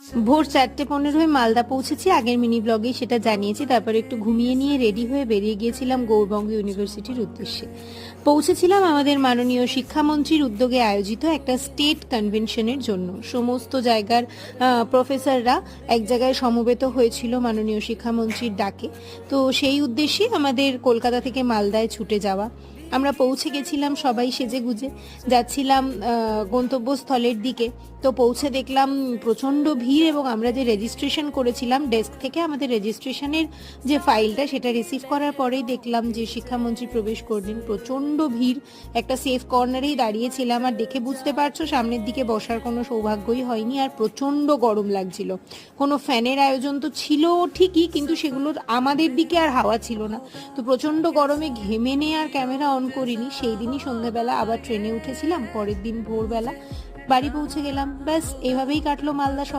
ভোর 4:15 মালদা পৌঁছেছি, আগের মিনি ব্লগে সেটা জানিয়েছি। তারপরে একটু ঘুমিয়ে নিয়ে রেডি হয়ে বেরিয়ে গিয়েছিলাম গৌরবঙ্গ ইউনিভার্সিটির উদ্দেশ্যে। পৌঁছেছিলাম আমাদের মাননীয় শিক্ষামন্ত্রীর উদ্যোগে আয়োজিত একটা স্টেট কনভেনশনের জন্য। সমস্ত জায়গার প্রফেসররা এক জায়গায় সমবেত হয়েছিল মাননীয় শিক্ষামন্ত্রীর ডাকে। তো সেই উদ্দেশ্যে আমাদের কলকাতা থেকে মালদায় ছুটে যাওয়া। আমরা পৌঁছে গেছিলাম সবাই সেজে গুজে, যাচ্ছিলাম গন্তব্যস্থলের দিকে। তো পৌঁছে দেখলাম প্রচণ্ড ভিড়, এবং আমরা যে রেজিস্ট্রেশন করেছিলাম ডেস্ক থেকে, আমাদের রেজিস্ট্রেশনের যে ফাইলটা সেটা রিসিভ করার পরেই দেখলাম যে শিক্ষামন্ত্রী প্রবেশ করলেন। প্রচণ্ড ভিড়, একটা সেফ কর্নারেই দাঁড়িয়েছিলাম, আর দেখে বুঝতে পারছো সামনের দিকে বসার কোনো সৌভাগ্যই হয়নি, আর প্রচণ্ড গরম লাগছিল। কোনো ফ্যানের আয়োজন তো ছিল ঠিকই, কিন্তু সেগুলোর আমাদের দিকে আর হাওয়া ছিল না। তো প্রচণ্ড গরমে ঘেমে নিয়ে আর ক্যামেরা অন করিনি। সেই দিনই সন্ধ্যাবেলা আবার ট্রেনে উঠেছিলাম, পরের দিন ভোরবেলা বাড়ি পৌঁছে গেলাম। ব্যাস, এভাবেই কাটলো মালদা সফর।